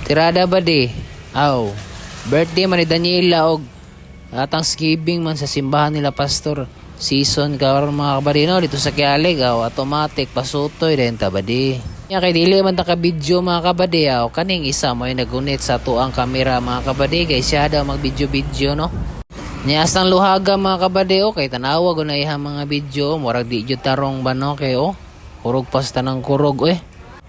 Tirada ba di? Aw. Birthday man ni Daniela og Thanksgiving man sa simbahan nila pastor. Season karon mga kabadino dito sa Kialig automatic pasutoy din ta ba di. Nya kay dili man ta ka video mga kabady kaning isa mo ay nagunit sa tuang kamera mga kabady kay siya daw mag video no. Nya asang luhaga mga kabady kay tanawa gud na ihang mga video murag di jud tarong ba no kay kurog pasta ng kurog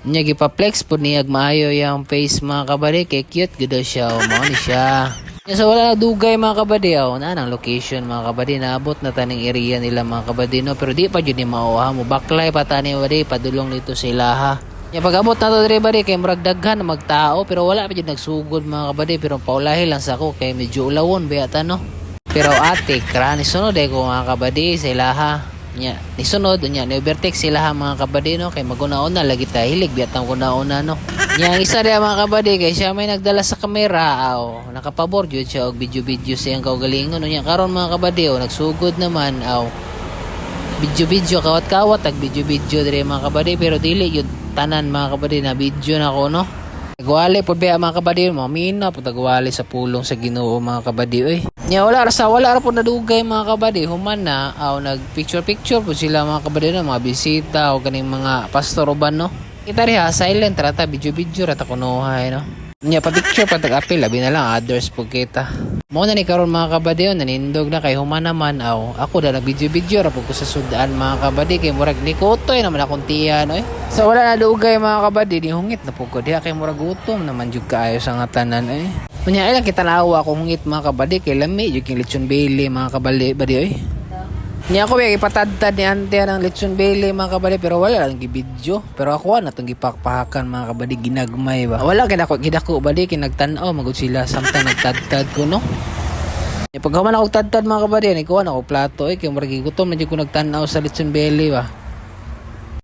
Nya gipa-flex pud niya maayo yang face mga kabady kay cute gud siya mao ni siya. Nya sa wala dugay mga kabady na nang location mga kabady naabot na taning area nila mga kabady no pero di pa jud ni mauha mo baklay pa tani wadi padulong dito sa ilaha. Nya pag-abot na to diri bari kay murag daghan na magtao pero wala pa jud nagsugod mga kabady pero paulahi lang sa ako kay medyo ulawon biyata no. Pero ate krani sunod ko mga kabady sa ilaha. Nya ni sunod nya ni overtake sila mga kabady no kay maguna-una lagi ta hilig biyatang kuna-una no. Nya ang isa dia mga kabady kay siya may nagdala sa kamera nakapabor jud siya og video siyang kaugalingon nya karon mga kabady nagsugod naman video kawat-kawat tag video diri mga kabady pero dili yun tanan mga kabady na video na ko no. Nagwali pud ba mga kabady mo mina pud nagwali sa pulong sa Ginoo mga kabady Nya wala ra pud nadugay mga kabady human na nag picture pud sila mga kabady na mga bisita o kaning mga pastor uban no. Kita riha silent rata video rata kunuhay no. Nya pa picture pa tag-apil labi na lang others pud kita. Mo na ni karon mga kabady nanindog na kay human naman ako da nag video ra pud ko sa sudaan mga kabady kay murag ni kutoy naman akong tiyan So wala na dugay mga kabady ni hungit na pud ko diha kay murag gutom naman jud kaayo sa nga tanan Unya ay lang kita nawa akong hungit mga kabady kay lami jud king lechon belly mga kabady Nya ako may ipatadtad ni ante ng lechon belly mga kabady pero wala lang gibidyo pero ako na tong gipakpahakan mga kabady ginagmay ba wala kay gidako badi kay nagtan-aw magud sila samtang nagtadtad ko no pag human ako tadtad mga kabady ni kuha na ako plato kay murag gutom na jud ko nagtan-aw sa lechon belly ba